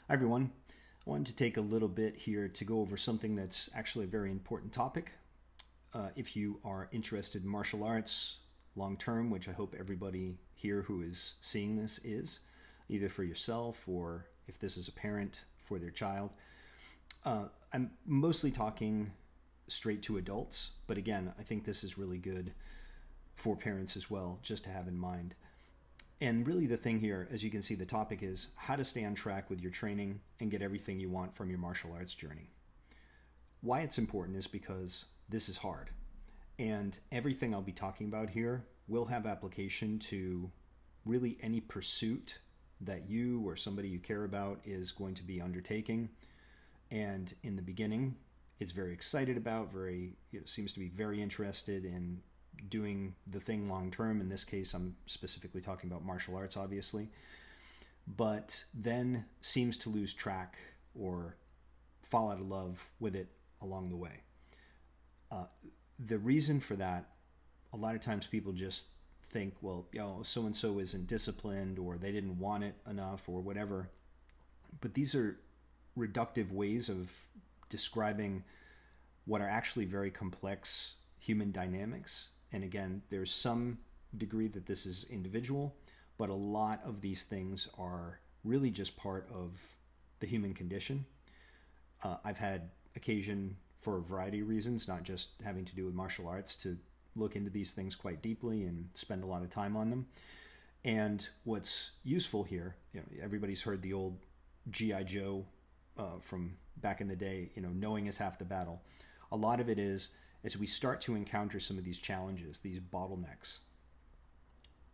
Hi everyone. I wanted to take a little bit here to go over something that's actually a very important topic. If you are interested in martial arts long term, which I hope everybody here who is seeing this is, either for yourself or if this is a parent for their child, I'm mostly talking straight to adults, but again, I think this is really good for parents as well, just to have in mind. And really, the thing here, as you can see, the topic is how to stay on track with your training and get everything you want from your martial arts journey. Why it's important is because this is hard. And everything I'll be talking about here will have application to really any pursuit that you or somebody you care about is going to be undertaking. And in the beginning, is very excited about, seems to be very interested in doing the thing long term. In this case, I'm specifically talking about martial arts, obviously, but then seems to lose track or fall out of love with it along the way. The reason for that, a lot of times people just think, well, so and so isn't disciplined, or they didn't want it enough, or whatever. But these are reductive ways of describing what are actually very complex human dynamics. And again, there's some degree that this is individual, but a lot of these things are really just part of the human condition. I've had occasion, for a variety of reasons, not just having to do with martial arts, to look into these things quite deeply and spend a lot of time on them. And what's useful here, everybody's heard the old G.I. Joe from back in the day, knowing is half the battle. A lot of it is, as we start to encounter some of these challenges, these bottlenecks,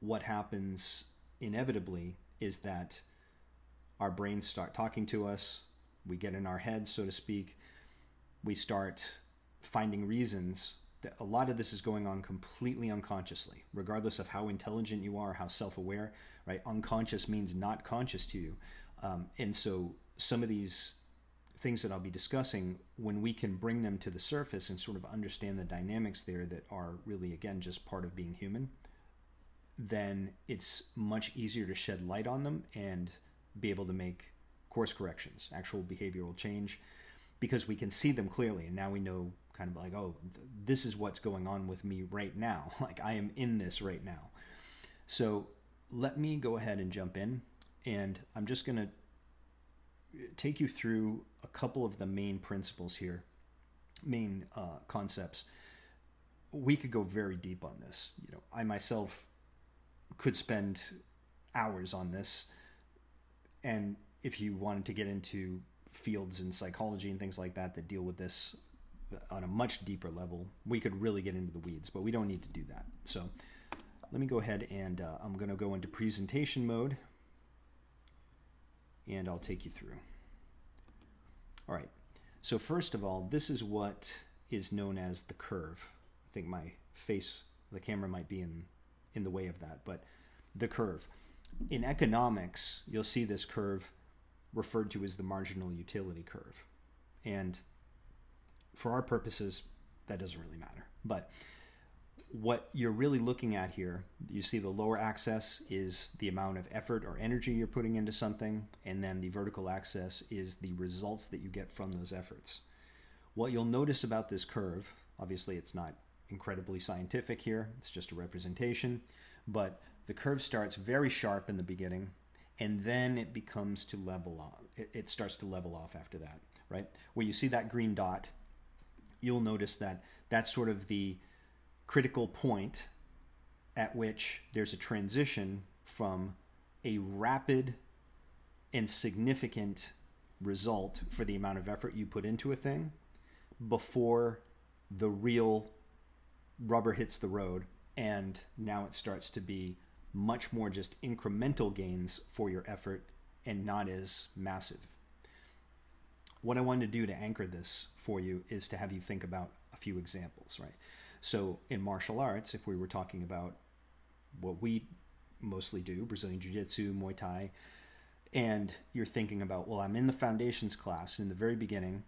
what happens inevitably is that our brains start talking to us, we get in our heads, so to speak, we start finding reasons that a lot of this is going on completely unconsciously, regardless of how intelligent you are, how self-aware, right? Unconscious means not conscious to you. And so some of these things that I'll be discussing, when we can bring them to the surface and sort of understand the dynamics there that are really, again, just part of being human, then it's much easier to shed light on them and be able to make course corrections, actual behavioral change, because we can see them clearly. And now we know kind of like, oh, this is what's going on with me right now. Like, I am in this right now. So let me go ahead and jump in, and I'm just going to take you through a couple of the main principles here, main concepts. We could go very deep on this. I myself could spend hours on this, and if you wanted to get into fields in psychology and things like that deal with this on a much deeper level, we could really get into the weeds, but we don't need to do that. So let me go ahead and I'm going to go into presentation mode, and I'll take you through. All right, so first of all, this is what is known as the curve. I think my face, the camera might be in the way of that, but the curve. In economics, you'll see this curve referred to as the marginal utility curve. And for our purposes, that doesn't really matter. But what you're really looking at here, you see the lower axis is the amount of effort or energy you're putting into something, and then the vertical axis is the results that you get from those efforts. What you'll notice about this curve, obviously it's not incredibly scientific here, it's just a representation, but the curve starts very sharp in the beginning, and then it becomes to level off. It starts to level off after that, right? Where you see that green dot, you'll notice that that's sort of the critical point at which there's a transition from a rapid and significant result for the amount of effort you put into a thing before the real rubber hits the road, and now it starts to be much more just incremental gains for your effort and not as massive. What I wanted to do to anchor this for you is to have you think about a few examples, right? So in martial arts, if we were talking about what we mostly do, Brazilian Jiu-Jitsu, Muay Thai, and you're thinking about, well, I'm in the foundations class. In the very beginning,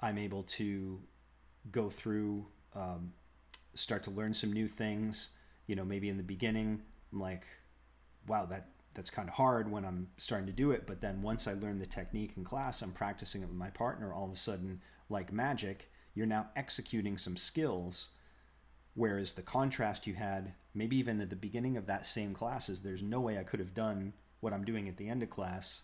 I'm able to go through, start to learn some new things. Maybe in the beginning, I'm like, wow, that's kind of hard when I'm starting to do it. But then once I learn the technique in class, I'm practicing it with my partner. All of a sudden, like magic, you're now executing some skills. Whereas the contrast you had, maybe even at the beginning of that same class, is there's no way I could have done what I'm doing at the end of class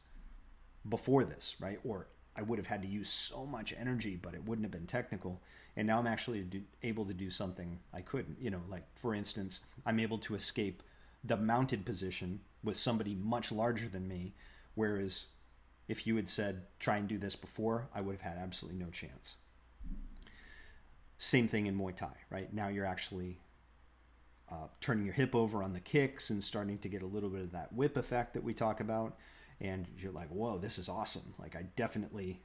before this, right? Or I would have had to use so much energy, but it wouldn't have been technical. And now I'm actually able to do something I couldn't. Like for instance, I'm able to escape the mounted position with somebody much larger than me, whereas if you had said, try and do this before, I would have had absolutely no chance. Same thing in Muay Thai, right? Now you're actually turning your hip over on the kicks and starting to get a little bit of that whip effect that we talk about. And you're like, whoa, this is awesome. Like I definitely,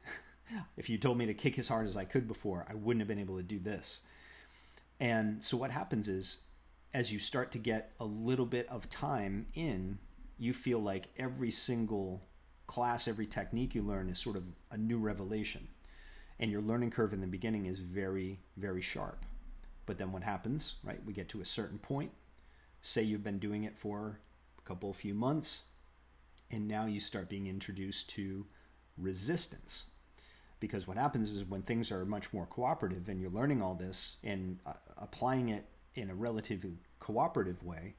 if you told me to kick as hard as I could before, I wouldn't have been able to do this. And so what happens is, as you start to get a little bit of time in, you feel like every single class, every technique you learn is sort of a new revelation. And your learning curve in the beginning is very, very sharp. But then what happens, right? We get to a certain point. Say you've been doing it for a few months, and now you start being introduced to resistance. Because what happens is when things are much more cooperative and you're learning all this and applying it in a relatively cooperative way,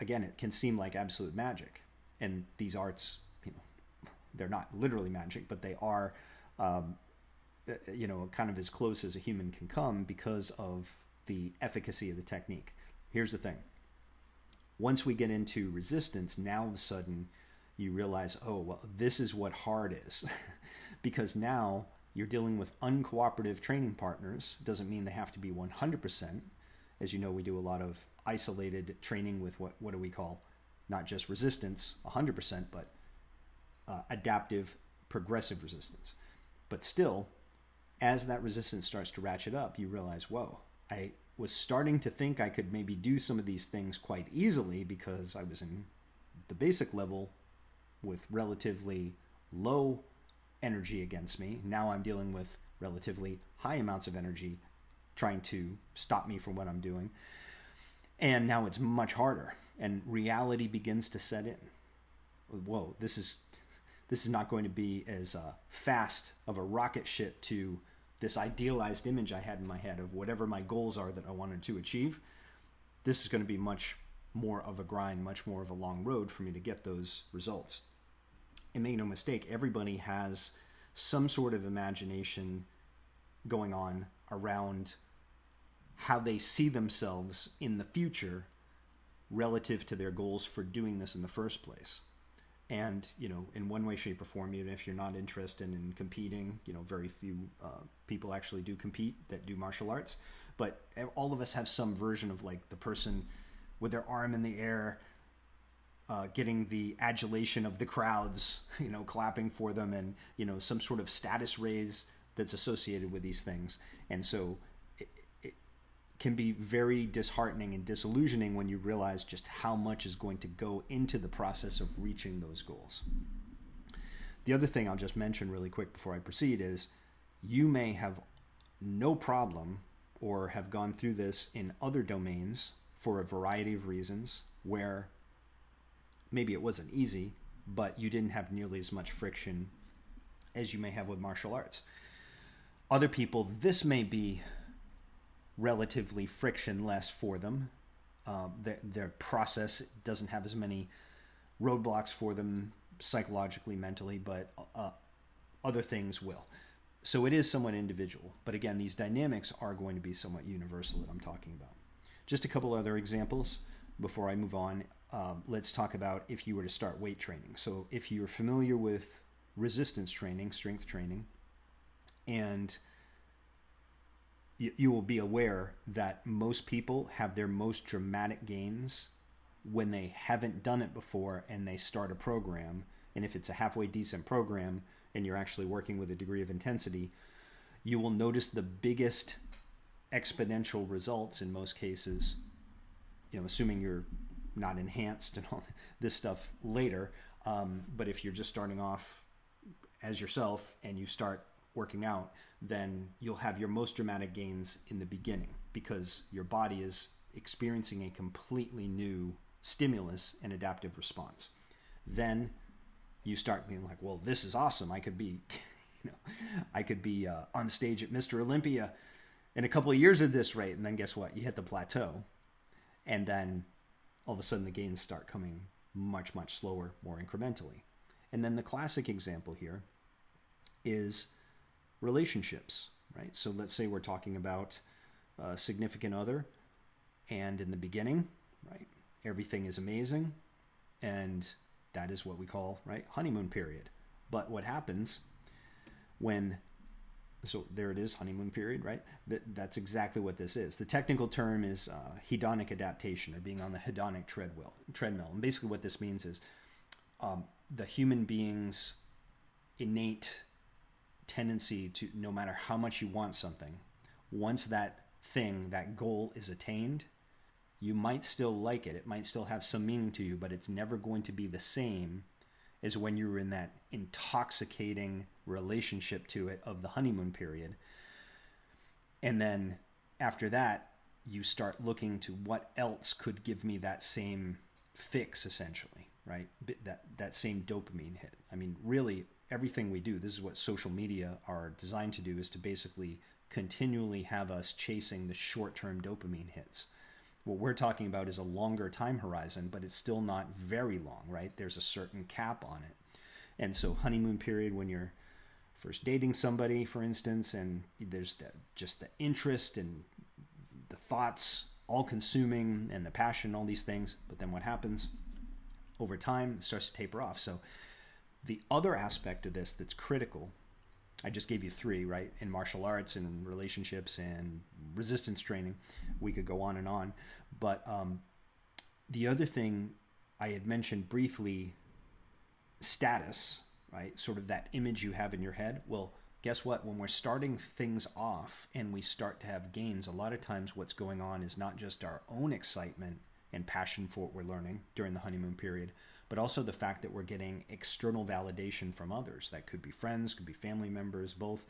again, it can seem like absolute magic. And these arts, they're not literally magic, but they are, kind of as close as a human can come because of the efficacy of the technique. Here's the thing. Once we get into resistance, now all of a sudden you realize, oh, well, this is what hard is. Because now you're dealing with uncooperative training partners. Doesn't mean they have to be 100%. As you know, we do a lot of isolated training with what do we call not just resistance 100%, but adaptive progressive resistance. But still, as that resistance starts to ratchet up, you realize, whoa, I was starting to think I could maybe do some of these things quite easily because I was in the basic level with relatively low energy against me. Now I'm dealing with relatively high amounts of energy trying to stop me from what I'm doing. And now it's much harder, and reality begins to set in. Whoa, this is not going to be as fast of a rocket ship to this idealized image I had in my head of whatever my goals are that I wanted to achieve. This is going to be much more of a grind, much more of a long road for me to get those results. And make no mistake, everybody has some sort of imagination going on around how they see themselves in the future relative to their goals for doing this in the first place. And, in one way, shape, or form, even if you're not interested in competing, very few people actually do compete that do martial arts. But all of us have some version of like the person with their arm in the air, getting the adulation of the crowds, clapping for them, and, some sort of status raise that's associated with these things. And so it can be very disheartening and disillusioning when you realize just how much is going to go into the process of reaching those goals. The other thing I'll just mention really quick before I proceed is you may have no problem or have gone through this in other domains for a variety of reasons where maybe it wasn't easy, but you didn't have nearly as much friction as you may have with martial arts. Other people, this may be relatively frictionless for them. Their process doesn't have as many roadblocks for them psychologically, mentally, but other things will. So it is somewhat individual. But again, these dynamics are going to be somewhat universal that I'm talking about. Just a couple other examples before I move on. Let's talk about if you were to start weight training. So if you're familiar with resistance training, strength training, and you will be aware that most people have their most dramatic gains when they haven't done it before and they start a program. And if it's a halfway decent program and you're actually working with a degree of intensity, you will notice the biggest exponential results in most cases, assuming you're not enhanced and all this stuff later. But if you're just starting off as yourself and you start working out, then you'll have your most dramatic gains in the beginning because your body is experiencing a completely new stimulus and adaptive response. then you start being like, well, this is awesome. I could be, I could be on stage at Mr. Olympia in a couple of years at this rate. And then guess what? You hit the plateau. And then all of a sudden the gains start coming much, much slower, more incrementally. And then the classic example here is relationships, right? So let's say we're talking about a significant other, and in the beginning, right, everything is amazing, and that is what we call, right, honeymoon period. But what happens when, so there it is, honeymoon period, right? That's exactly what this is. The technical term is hedonic adaptation, or being on the hedonic treadmill. And basically what this means is the human being's innate tendency to, no matter how much you want something, once that thing, that goal is attained, you might still like it. It might still have some meaning to you, but it's never going to be the same as when you were in that intoxicating relationship to it of the honeymoon period. And then after that, you start looking to what else could give me that same fix, essentially, right? That same dopamine hit. I mean, really, everything we do, this is what social media are designed to do, is to basically continually have us chasing the short-term dopamine hits. What we're talking about is a longer time horizon, but it's still not very long, right? There's a certain cap on it. And so honeymoon period, when you're first dating somebody, for instance, and there's just the interest and the thoughts all consuming and the passion, all these things. But then what happens over time, it starts to taper off. So the other aspect of this that's critical, I just gave you three, right? In martial arts and relationships and resistance training, we could go on and on. But the other thing I had mentioned briefly, status, right? Sort of that image you have in your head. Well, guess what? When we're starting things off and we start to have gains, a lot of times what's going on is not just our own excitement and passion for what we're learning during the honeymoon period, but also the fact that we're getting external validation from others. That could be friends, could be family members, both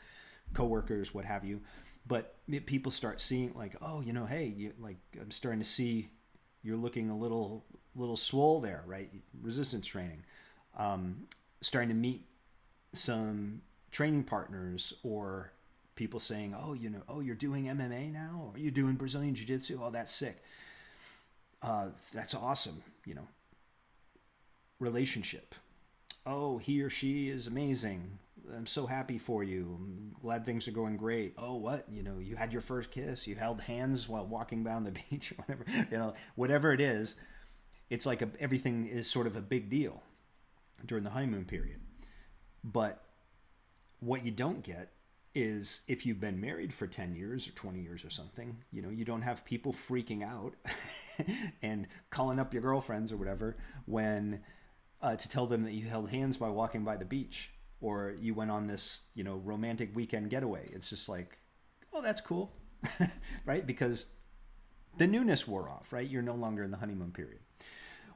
coworkers, what have you. But people start seeing like, oh, hey, I'm starting to see you're looking a little swole there, right? Resistance training. Starting to meet some training partners, or people saying, oh, you're doing MMA now, or you're doing Brazilian Jiu-Jitsu. Oh, that's sick. That's awesome. Relationship. Oh, he or she is amazing. I'm so happy for you. I'm glad things are going great. Oh, what? You had your first kiss. You held hands while walking down the beach or whatever. Whatever it is, it's like everything is sort of a big deal during the honeymoon period. But what you don't get is, if you've been married for 10 years or 20 years or something, you don't have people freaking out and calling up your girlfriends or whatever when to tell them that you held hands by walking by the beach, or you went on this, romantic weekend getaway. It's just like, oh, that's cool, right? Because the newness wore off, right? You're no longer in the honeymoon period.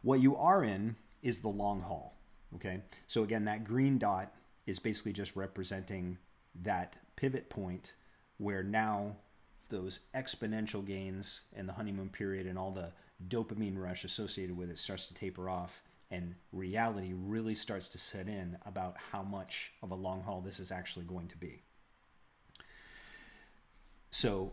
What you are in is the long haul, okay? So again, that green dot is basically just representing that pivot point where now those exponential gains in the honeymoon period and all the dopamine rush associated with it starts to taper off, and reality really starts to set in about how much of a long haul this is actually going to be. So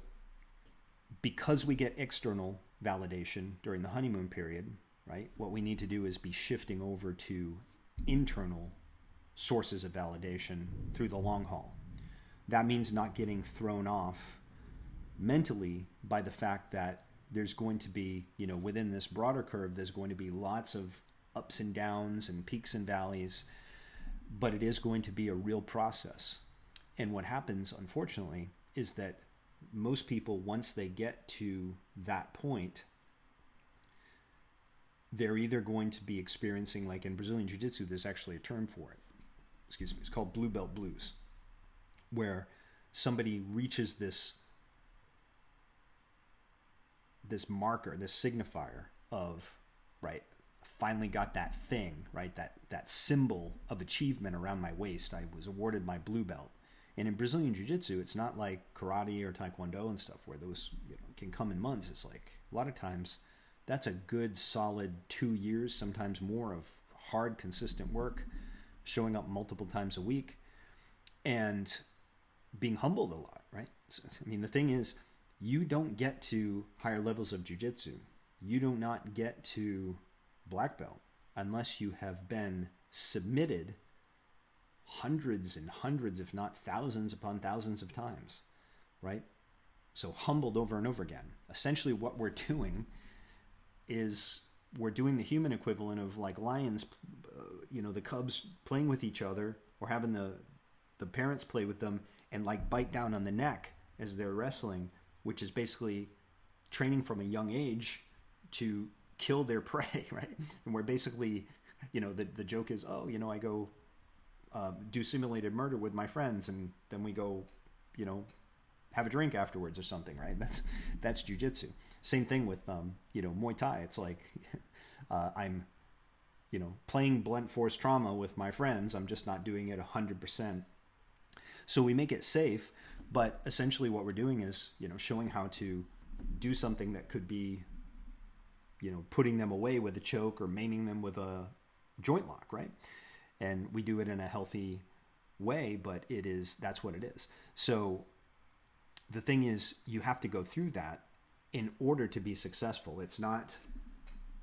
because we get external validation during the honeymoon period, right, what we need to do is be shifting over to internal sources of validation through the long haul. That means not getting thrown off mentally by the fact that there's going to be, within this broader curve, there's going to be lots of ups and downs and peaks and valleys, but it is going to be a real process. And what happens, unfortunately, is that most people, once they get to that point, they're either going to be experiencing, like in Brazilian Jiu-Jitsu, there's actually a term for it. Excuse me, it's called blue belt blues, where somebody reaches this marker, this signifier of, right, finally got that thing, right, that symbol of achievement around my waist. I was awarded my blue belt. And in Brazilian Jiu-Jitsu, it's not like karate or taekwondo and stuff where those can come in months. It's like a lot of times that's a good solid 2 years, sometimes more, of hard, consistent work, showing up multiple times a week, and being humbled a lot, right? So, I mean, the thing is, you don't get to higher levels of jiu-jitsu. You do not get to black belt unless you have been submitted hundreds and hundreds, if not thousands upon thousands of times, right? So humbled over and over again. Essentially what we're doing is we're doing the human equivalent of like lions, the cubs playing with each other, or having the parents play with them and like bite down on the neck as they're wrestling, which is basically training from a young age to kill their prey, right? And we're basically, the joke is, I go do simulated murder with my friends, and then we go, have a drink afterwards or something, right? That's jiu-jitsu. Same thing with, Muay Thai. It's like I'm, playing blunt force trauma with my friends. I'm just not doing it 100%. So we make it safe, but essentially what we're doing is, showing how to do something that could be, putting them away with a choke or maiming them with a joint lock, right? And we do it in a healthy way, but that's what it is. So the thing is, you have to go through that in order to be successful. It's not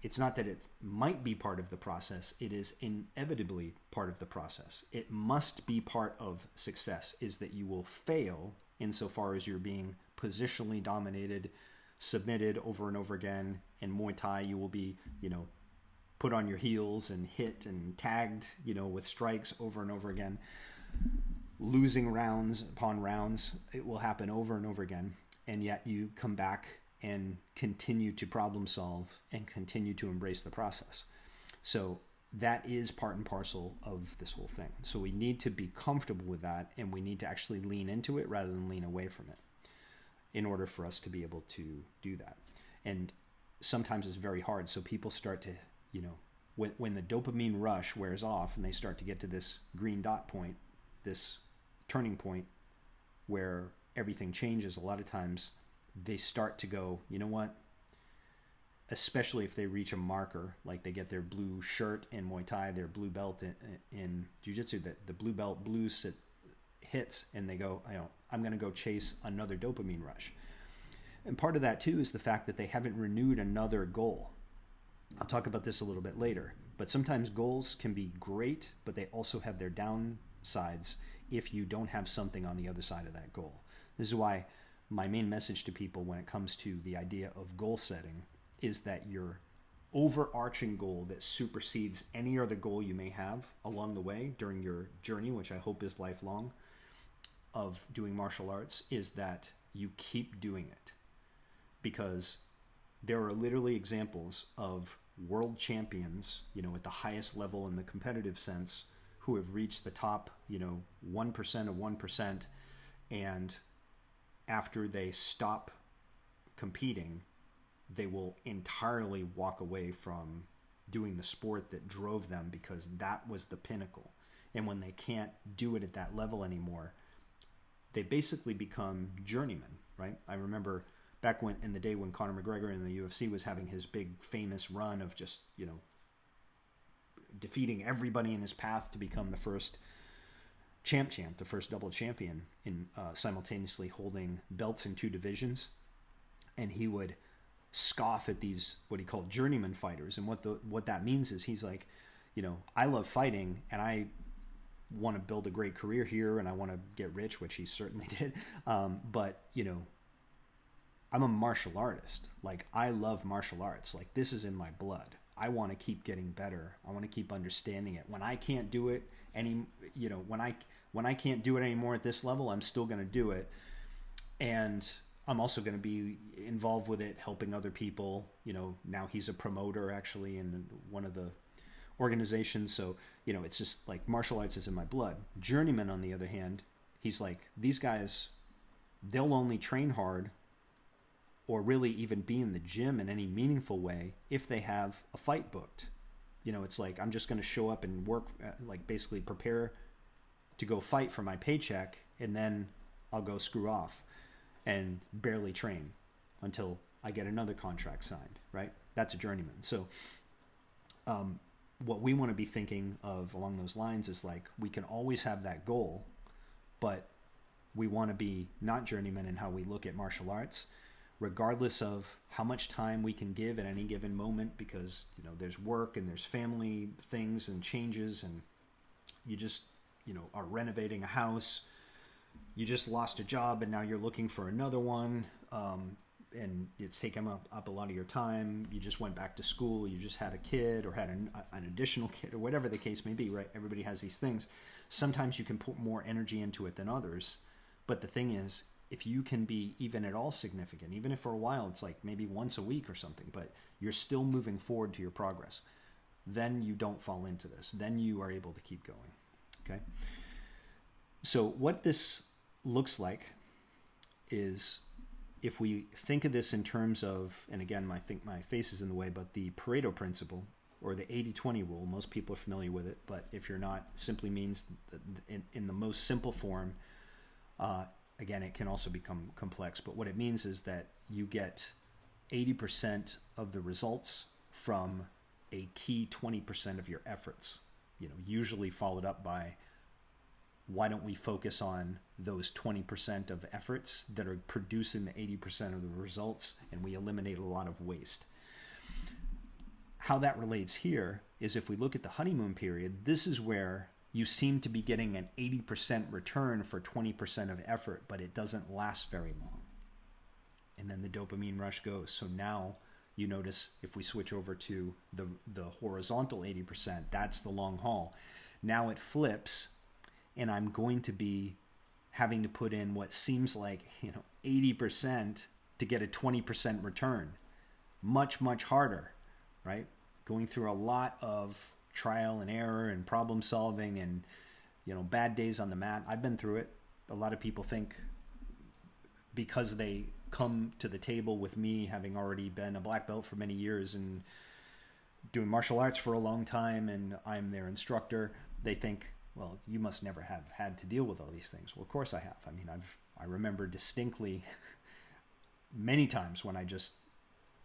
that it might be part of the process. It is inevitably part of the process. It must be part of success, is that you will fail insofar as you're being positionally dominated, submitted over and over again. In Muay Thai, you will be, put on your heels and hit and tagged, with strikes over and over again. Losing rounds upon rounds, it will happen over and over again. And yet you come back and continue to problem solve and continue to embrace the process. So that is part and parcel of this whole thing. So we need to be comfortable with that, and we need to actually lean into it rather than lean away from it in order for us to be able to do that. And sometimes it's very hard. So people start to, when the dopamine rush wears off and they start to get to this green dot point, this turning point where everything changes, a lot of times they start to go, you know what? Especially if they reach a marker, like they get their blue shirt in Muay Thai, their blue belt in Jiu-Jitsu, that the blue belt hits, and they go, I'm going to go chase another dopamine rush. And part of that too is the fact that they haven't renewed another goal. I'll talk about this a little bit later, but sometimes goals can be great, but they also have their downsides if you don't have something on the other side of that goal. This is why my main message to people when it comes to the idea of goal setting is that your overarching goal that supersedes any other goal you may have along the way during your journey, which I hope is lifelong, of doing martial arts, is that you keep doing it. Because there are literally examples of world champions, at the highest level in the competitive sense, who have reached the top, 1% of 1%, and after they stop competing, they will entirely walk away from doing the sport that drove them, because that was the pinnacle. And when they can't do it at that level anymore, they basically become journeymen, right? I remember back in the day when Conor McGregor in the UFC was having his big famous run of just, defeating everybody in his path to become the first champ, the first double champion, in simultaneously holding belts in 2 divisions. And he would scoff at these, what he called journeyman fighters. And what that means is he's like, I love fighting and I want to build a great career here and I want to get rich, which he certainly did. But, I'm a martial artist. Like, I love martial arts. Like, this is in my blood. I want to keep getting better. I want to keep understanding it. When I can't do it when I can't do it anymore at this level, I'm still going to do it. And I'm also going to be involved with it, helping other people. Now he's a promoter actually in one of the organizations. So, it's just like martial arts is in my blood. Journeyman, on the other hand, he's like, these guys, they'll only train hard or really even be in the gym in any meaningful way if they have a fight booked. It's like, I'm just going to show up and work, like basically prepare to go fight for my paycheck, and then I'll go screw off and barely train until I get another contract signed, right? That's a journeyman. So what we want to be thinking of along those lines is like, we can always have that goal, but we want to be not journeymen in how we look at martial arts, regardless of how much time we can give at any given moment, because, you know, there's work and there's family things and changes, and you just, you know, are renovating a house, you just lost a job and now you're looking for another one, and it's taken up a lot of your time. You just went back to school, you just had a kid or had an additional kid, or whatever the case may be, right? Everybody has these things. Sometimes you can put more energy into it than others. But the thing is, if you can be even at all significant, even if for a while it's like maybe once a week or something, but you're still moving forward to your progress, then you don't fall into this. Then you are able to keep going. Okay? So what this looks like is, if we think of this in terms of, and again, I think my face is in the way, but the Pareto principle, or the 80-20 rule, most people are familiar with it, but if you're not, simply means in the most simple form, again, it can also become complex, but what it means is that you get 80% of the results from a key 20% of your efforts, you know, usually followed up by, why don't we focus on those 20% of efforts that are producing the 80% of the results, and we eliminate a lot of waste. How that relates here is, if we look at the honeymoon period, this is where you seem to be getting an 80% return for 20% of effort, but it doesn't last very long. And then the dopamine rush goes. So now you notice, if we switch over to the horizontal 80%, that's the long haul. Now it flips, and I'm going to be having to put in what seems like, you know, 80% to get a 20% return. Much, much harder, right? Going through a lot of trial and error and problem solving and, you know, bad days on the mat. I've been through it. A lot of people think because they come to the table with me, having already been a black belt for many years and doing martial arts for a long time, and I'm their instructor, they think, well, you must never have had to deal with all these things. Well, of course I have. I mean, I remember distinctly many times when I just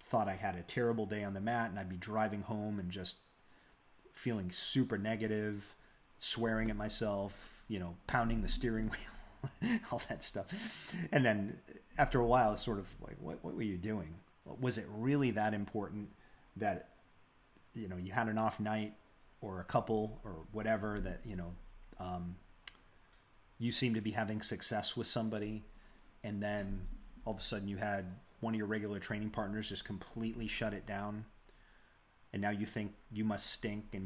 thought I had a terrible day on the mat, and I'd be driving home and just feeling super negative, swearing at myself, you know, pounding the steering wheel, all that stuff. And then after a while, it's sort of like, what were you doing? Was it really that important that, you know, you had an off night or a couple or whatever, that, you know, you seem to be having success with somebody, and then all of a sudden you had one of your regular training partners just completely shut it down, and now you think you must stink, and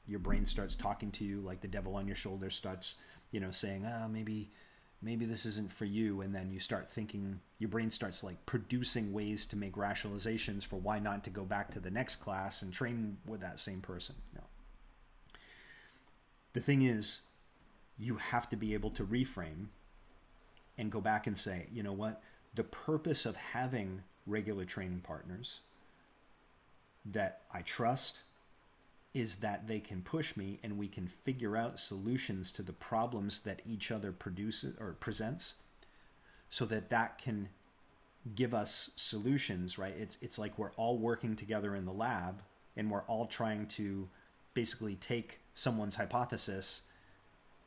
your brain starts talking to you like the devil on your shoulder starts, you know, saying, maybe this isn't for you. And then you start thinking, your brain starts like producing ways to make rationalizations for why not to go back to the next class and train with that same person. No. The thing is, you have to be able to reframe and go back and say, you know what, the purpose of having regular training partners that I trust is that they can push me, and we can figure out solutions to the problems that each other produces or presents, so that can give us solutions, right? It's like we're all working together in the lab, and we're all trying to basically take someone's hypothesis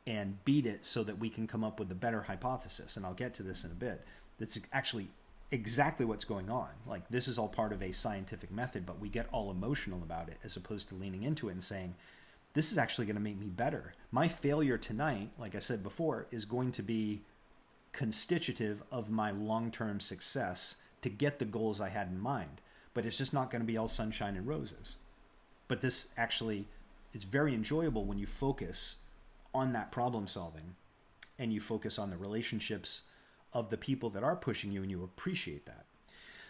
and beat it so that we can come up with a better hypothesis. And I'll get to this in a bit. That's actually exactly what's going on. Like, this is all part of a scientific method, but we get all emotional about it, as opposed to leaning into it and saying, this is actually going to make me better. My failure tonight, like I said before, is going to be constitutive of my long-term success to get the goals I had in mind. But it's just not going to be all sunshine and roses. But this actually is very enjoyable when you focus on that problem solving, and you focus on the relationships of the people that are pushing you, and you appreciate that.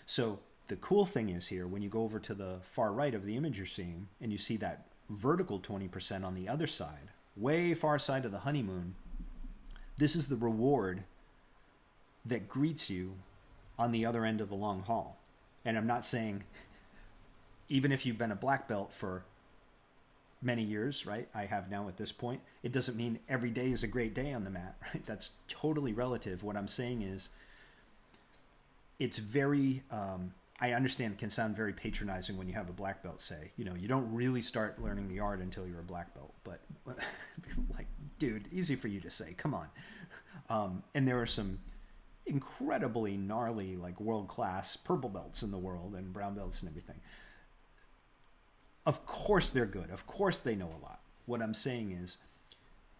So the cool thing is here, when you go over to the far right of the image you're seeing, and you see that vertical 20% on the other side, way far side of the honeymoon, this is the reward that greets you on the other end of the long haul. And I'm not saying, even if you've been a black belt for many years, right? I have now at this point. It doesn't mean every day is a great day on the mat, right? That's totally relative. What I'm saying is, it's very I understand it can sound very patronizing when you have a black belt say, you know, you don't really start learning the art until you're a black belt. But like, dude, easy for you to say. Come on. And there are some incredibly gnarly, like world-class purple belts in the world and brown belts and everything. Of course they're good. Of course they know a lot. What I'm saying is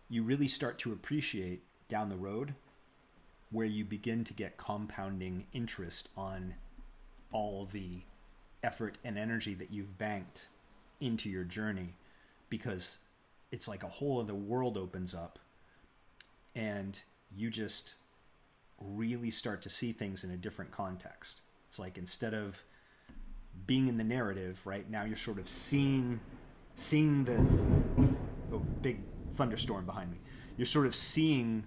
you really start to appreciate down the road where you begin to get compounding interest on all the effort and energy that you've banked into your journey, because it's like a whole other world opens up and you just really start to see things in a different context. It's like instead of being in the narrative, right, now you're sort of seeing the big thunderstorm behind me. You're sort of seeing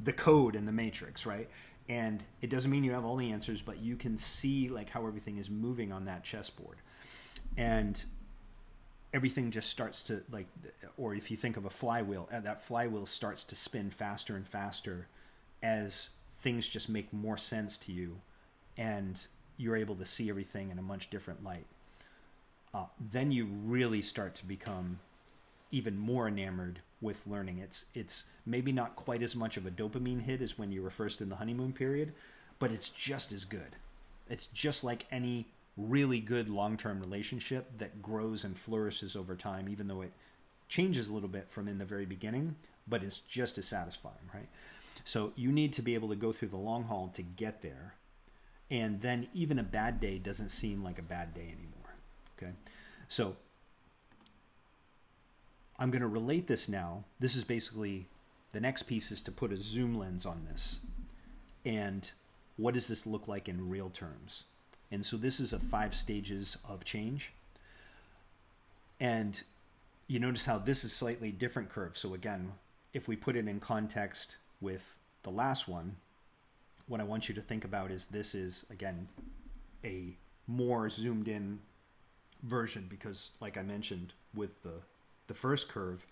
the code in the matrix, right? And it doesn't mean you have all the answers, but you can see like how everything is moving on that chessboard. And everything just starts to like, or if you think of a flywheel, that flywheel starts to spin faster and faster as things just make more sense to you and you're able to see everything in a much different light. Then you really start to become even more enamored with learning. It's maybe not quite as much of a dopamine hit as when you were first in the honeymoon period, but it's just as good. It's just like any really good long-term relationship that grows and flourishes over time, even though it changes a little bit from in the very beginning, but it's just as satisfying, right? So you need to be able to go through the long haul to get there. And then even a bad day doesn't seem like a bad day anymore. Okay. So I'm going to relate this now. This is basically, the next piece is to put a zoom lens on this. And what does this look like in real terms? And so this is a 5 stages of change. And you notice how this is slightly different curve. So again, if we put it in context with the last one, what I want you to think about is this is, again, a more zoomed in version, because like I mentioned with the first curve,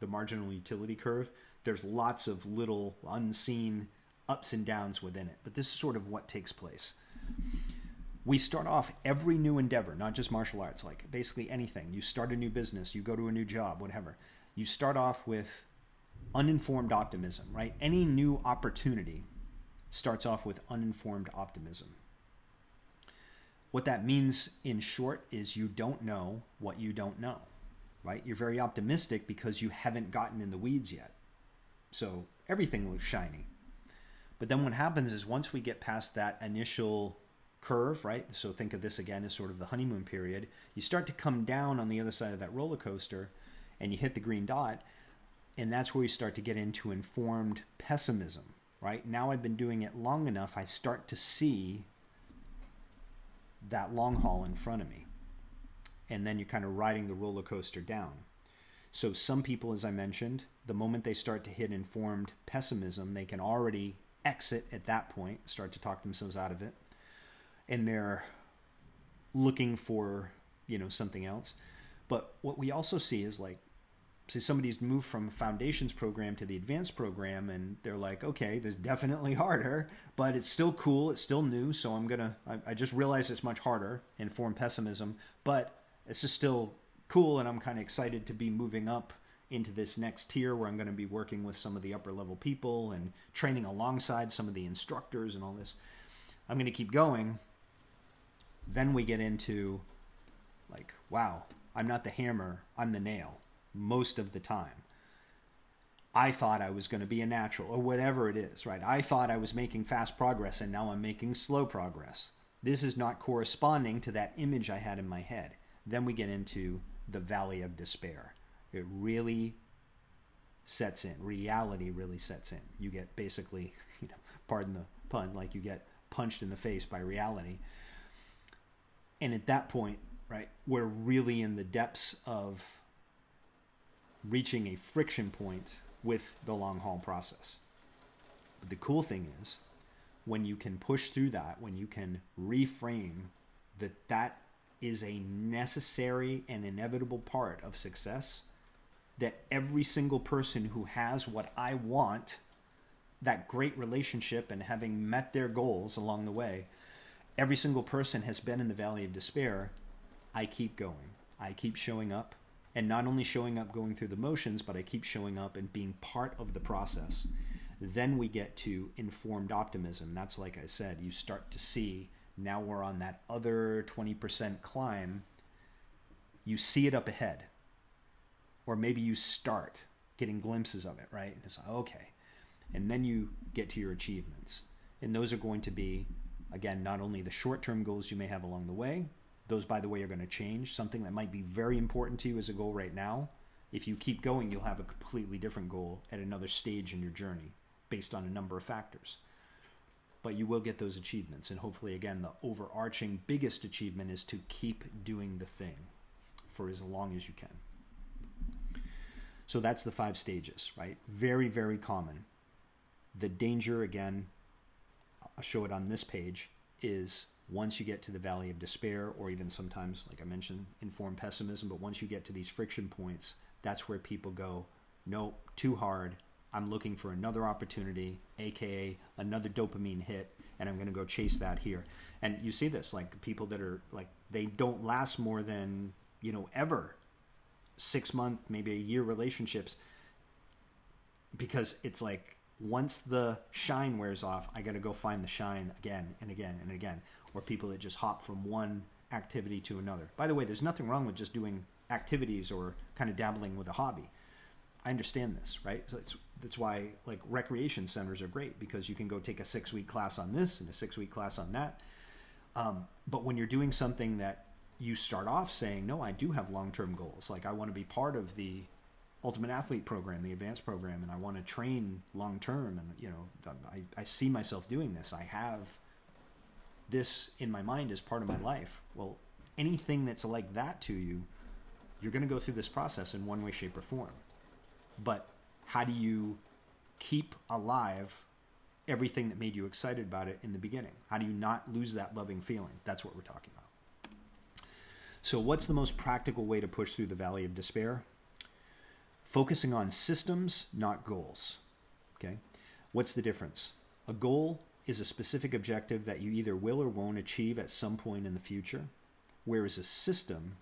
the marginal utility curve, there's lots of little unseen ups and downs within it. But this is sort of what takes place. We start off every new endeavor, not just martial arts, like basically anything. You start a new business, you go to a new job, whatever. You start off with uninformed optimism, right? Any new opportunity starts off with uninformed optimism. What that means in short is you don't know what you don't know, right? You're very optimistic because you haven't gotten in the weeds yet. So everything looks shiny. But then what happens is once we get past that initial curve, right? So think of this again as sort of the honeymoon period. You start to come down on the other side of that roller coaster and you hit the green dot. And that's where you start to get into informed pessimism, right? Now I've been doing it long enough, I start to see that long haul in front of me. And then you're kind of riding the roller coaster down. So some people, as I mentioned, the moment they start to hit informed pessimism, they can already exit at that point, start to talk themselves out of it. And they're looking for, something else. But what we also see is like, say somebody's moved from a foundations program to the advanced program and they're like, okay, this is definitely harder, but it's still cool. It's still new. So I just realized it's much harder, informed pessimism, but it's just still cool. And I'm kind of excited to be moving up into this next tier where I'm going to be working with some of the upper level people and training alongside some of the instructors and all this. I'm going to keep going. Then we get into like, wow, I'm not the hammer, I'm the nail. Most of the time. I thought I was going to be a natural or whatever it is, right? I thought I was making fast progress and now I'm making slow progress. This is not corresponding to that image I had in my head. Then we get into the valley of despair. It really sets in. Reality really sets in. You get basically, pardon the pun, like you get punched in the face by reality. And at that point, right, we're really in the depths of reaching a friction point with the long haul process. But the cool thing is when you can push through that, when you can reframe that is a necessary and inevitable part of success, that every single person who has what I want, that great relationship and having met their goals along the way, every single person has been in the valley of despair. I keep going. I keep showing up. And not only showing up going through the motions, but I keep showing up and being part of the process. Then we get to informed optimism. That's, like I said, you start to see now we're on that other 20% climb. You see it up ahead. Or maybe you start getting glimpses of it, right? And it's like, okay. And then you get to your achievements. And those are going to be, again, not only the short-term goals you may have along the way. Those, by the way, are going to change. Something that might be very important to you as a goal right now. If you keep going, you'll have a completely different goal at another stage in your journey based on a number of factors. But you will get those achievements. And hopefully, again, the overarching biggest achievement is to keep doing the thing for as long as you can. So that's the 5 stages, right? Very, very common. The danger, again, I'll show it on this page, is once you get to the valley of despair, or even sometimes, like I mentioned, informed pessimism, but once you get to these friction points, that's where people go, nope, too hard. I'm looking for another opportunity, aka another dopamine hit, and I'm going to go chase that here. And you see this, like people that are like, they don't last more than, ever 6 month, maybe a year relationships, because it's like, once the shine wears off, I got to go find the shine again and again and again. Or people that just hop from one activity to another. By the way, there's nothing wrong with just doing activities or kind of dabbling with a hobby. I understand this, right? So that's why like recreation centers are great, because you can go take a 6-week class on this and a 6-week class on that. But when you're doing something that you start off saying, no, I do have long-term goals. Like I want to be part of the Ultimate Athlete program, the advanced program, and I want to train long-term. And, I see myself doing this. I have this in my mind as part of my life. Well, anything that's like that to you, you're going to go through this process in one way, shape, or form. But how do you keep alive everything that made you excited about it in the beginning? How do you not lose that loving feeling? That's what we're talking about. So what's the most practical way to push through the valley of despair? Focusing on systems, not goals. Okay? What's the difference? A goal is a specific objective that you either will or won't achieve at some point in the future, whereas a system,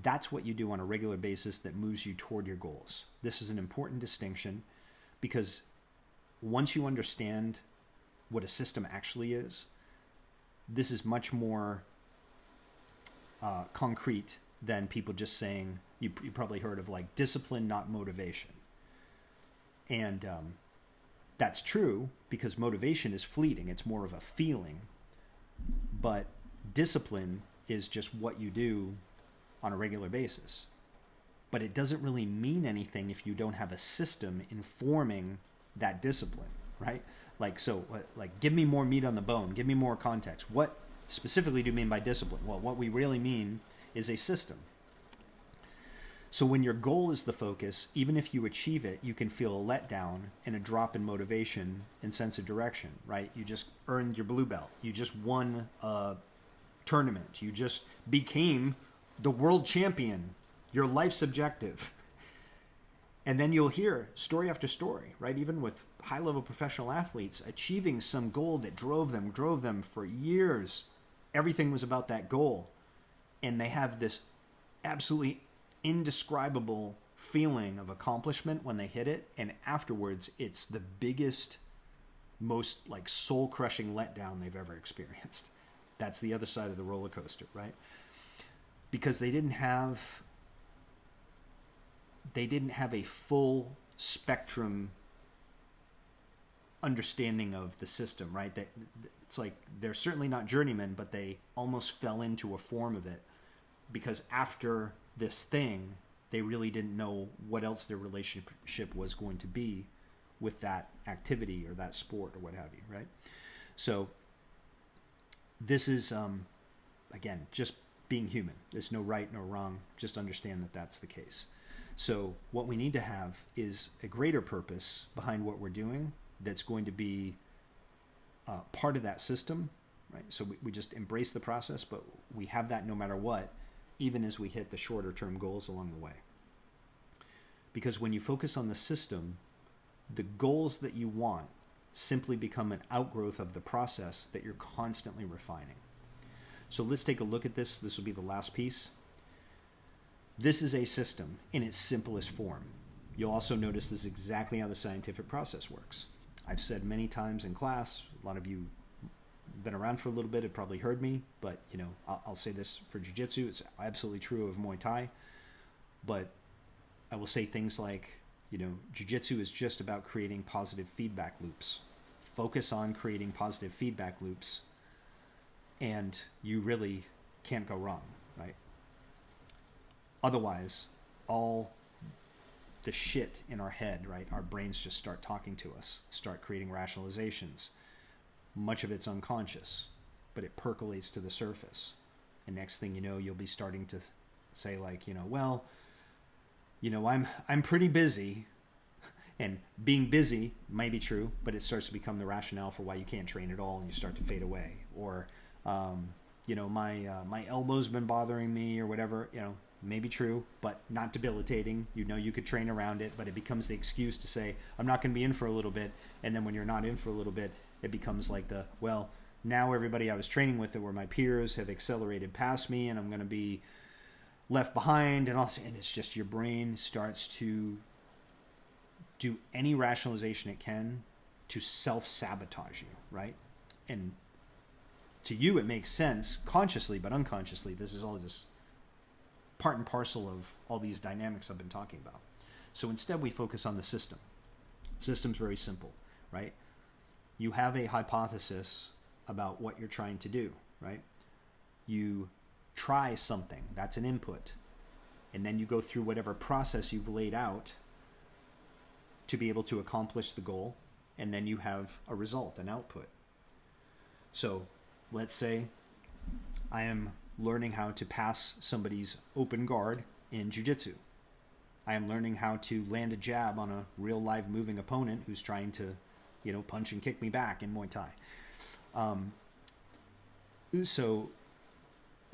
that's what you do on a regular basis that moves you toward your goals. This is an important distinction, because once you understand what a system actually is, this is much more concrete than people just saying, you probably heard of like discipline, not motivation. And that's true, because motivation is fleeting. It's more of a feeling. But discipline is just what you do on a regular basis. But it doesn't really mean anything if you don't have a system informing that discipline, right? Like, give me more meat on the bone. Give me more context. What specifically do you mean by discipline? Well, what we really mean is a system. So when your goal is the focus, even if you achieve it, you can feel a letdown and a drop in motivation and sense of direction, right? You just earned your blue belt. You just won a tournament. You just became the world champion. Your life's objective. And then you'll hear story after story, right? Even with high-level professional athletes achieving some goal that drove them for years. Everything was about that goal. And they have this absolutely indescribable feeling of accomplishment when they hit it, and afterwards it's the biggest, most like soul-crushing letdown they've ever experienced. That's the other side of the roller coaster, right? Because they didn't have a full spectrum understanding of the system, right? It's like they're certainly not journeymen, but they almost fell into a form of it, because after this thing, they really didn't know what else their relationship was going to be with that activity or that sport or what have you, right? So this is, again, just being human. There's no right, no wrong. Just understand that that's the case. So what we need to have is a greater purpose behind what we're doing that's going to be part of that system, right? So we just embrace the process, but we have that no matter what, even as we hit the shorter term goals along the way. Because when you focus on the system, the goals that you want simply become an outgrowth of the process that you're constantly refining. So let's take a look at this. This will be the last piece. This is a system in its simplest form. You'll also notice this is exactly how the scientific process works. I've said many times in class, a lot of you have been around for a little bit have probably heard me, but I'll say this for Jiu-Jitsu. It's absolutely true of Muay Thai. But I will say things like, Jiu-Jitsu is just about creating positive feedback loops. Focus on creating positive feedback loops, and you really can't go wrong, right? Otherwise, all the shit in our head, right? Our brains just start talking to us, start creating rationalizations. Much of it's unconscious, but it percolates to the surface. And next thing you know, you'll be starting to say like, I'm pretty busy. And being busy might be true, but it starts to become the rationale for why you can't train at all, and you start to fade away. Or, my elbow's been bothering me, or whatever. Maybe true, but not debilitating. You could train around it, but it becomes the excuse to say, I'm not going to be in for a little bit. And then when you're not in for a little bit, it becomes like now everybody I was training with that were my peers have accelerated past me, and I'm going to be left behind. And it's just your brain starts to do any rationalization it can to self-sabotage you, right? And to you, it makes sense consciously, but unconsciously, this is all just part and parcel of all these dynamics I've been talking about. So instead, we focus on the system. System's very simple, right? You have a hypothesis about what you're trying to do, right? You try something, that's an input. And then you go through whatever process you've laid out to be able to accomplish the goal, and then you have a result, an output. So let's say I am learning how to pass somebody's open guard in Jiu-Jitsu. I am learning how to land a jab on a real live moving opponent who's trying to, punch and kick me back in Muay Thai. So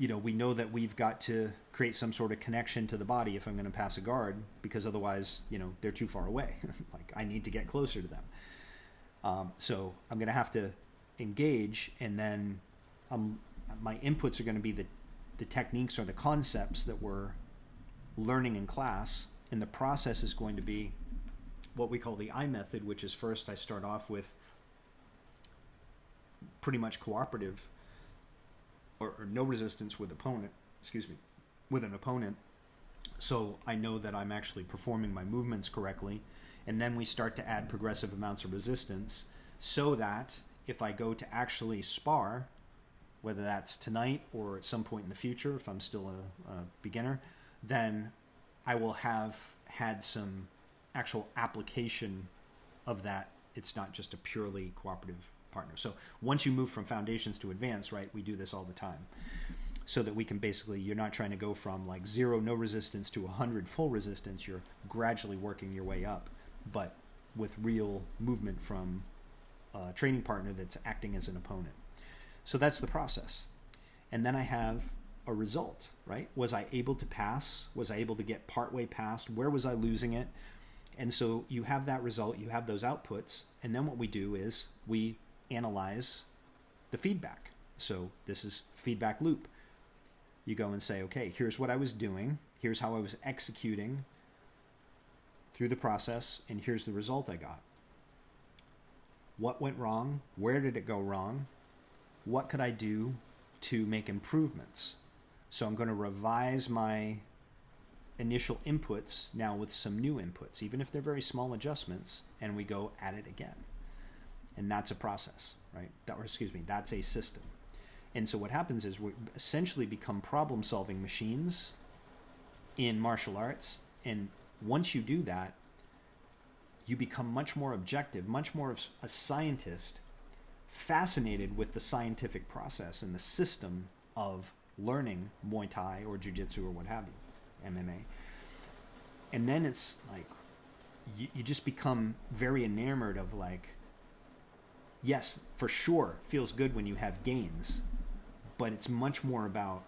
we know that we've got to create some sort of connection to the body if I'm going to pass a guard, because otherwise, they're too far away. Like, I need to get closer to them. So I'm going to have to engage, and then my inputs are going to be the techniques or the concepts that we're learning in class, and the process is going to be what we call the I method, which is first I start off with pretty much cooperative or no resistance with an opponent. So I know that I'm actually performing my movements correctly. And then we start to add progressive amounts of resistance so that if I go to actually spar, whether that's tonight or at some point in the future, if I'm still a beginner, then I will have had some actual application of that. It's not just a purely cooperative partner. So once you move from foundations to advanced, right, we do this all the time, so that we can basically, you're not trying to go from like 0, no resistance, to 100 full resistance. You're gradually working your way up, but with real movement from a training partner that's acting as an opponent. So that's the process. And then I have a result, right? Was I able to pass? Was I able to get partway past? Where was I losing it? And so you have that result, you have those outputs, and then what we do is we analyze the feedback. So this is feedback loop. You go and say, okay, here's what I was doing, here's how I was executing through the process, and here's the result I got. What went wrong? Where did it go wrong? What could I do to make improvements? So I'm going to revise my initial inputs now with some new inputs, even if they're very small adjustments, and we go at it again. And that's a process, right? That's a system. And so what happens is we essentially become problem-solving machines in martial arts. And once you do that, you become much more objective, much more of a scientist, fascinated with the scientific process and the system of learning Muay Thai or Jiu-Jitsu or what have you, MMA. And then it's like, you just become very enamored of like, yes, for sure, it feels good when you have gains, but it's much more about,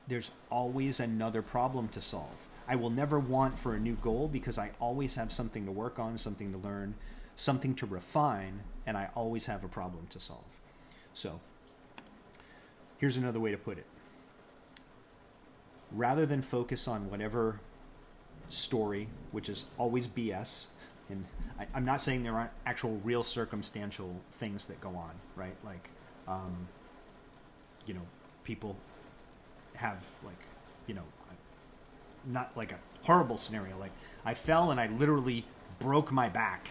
there's always another problem to solve. I will never want for a new goal because I always have something to work on, something to learn. something to refine, and I always have a problem to solve. So here's another way to put it. Rather than focus on whatever story, which is always BS, and I'm not saying there aren't actual real circumstantial things that go on, right? Like, people have not like a horrible scenario. Like I fell and I literally broke my back.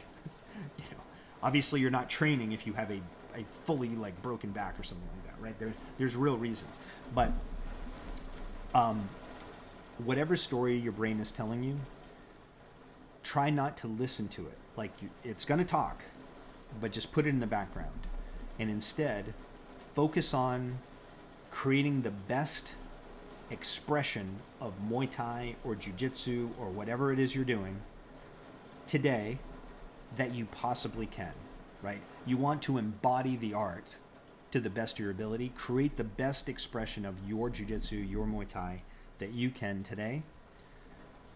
Obviously you're not training if you have a fully broken back or something like that, right? There's real reasons. But whatever story your brain is telling you, try not to listen to it. It's going to talk, but just put it in the background. And instead, focus on creating the best expression of Muay Thai or Jiu-Jitsu or whatever it is you're doing today that you possibly can, right? You want to embody the art to the best of your ability. Create the best expression of your Jiu-Jitsu, your Muay Thai that you can today,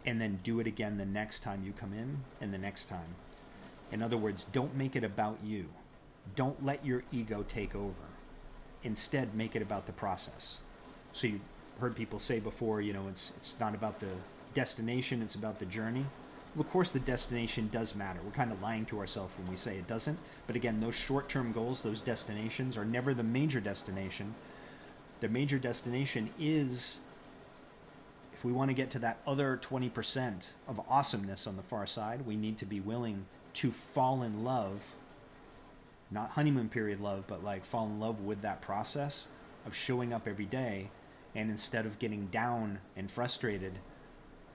and then do it again the next time you come in and the next time. In other words, don't make it about you. Don't let your ego take over. Instead, make it about the process. So you heard people say before, it's not about the destination, it's about the journey. Well, of course the destination does matter. We're kind of lying to ourselves when we say it doesn't. But again, those short-term goals, those destinations are never the major destination. The major destination is, if we want to get to that other 20% of awesomeness on the far side, we need to be willing to fall in love, not honeymoon period love, but fall in love with that process of showing up every day. And instead of getting down and frustrated,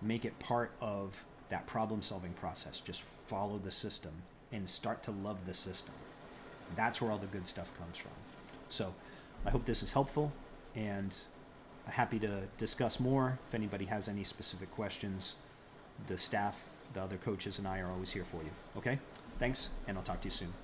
make it part of that problem-solving process. Just follow the system and start to love the system. That's where all the good stuff comes from. So I hope this is helpful, and I'm happy to discuss more. If anybody has any specific questions, the staff, the other coaches, and I are always here for you. Okay? Thanks, and I'll talk to you soon.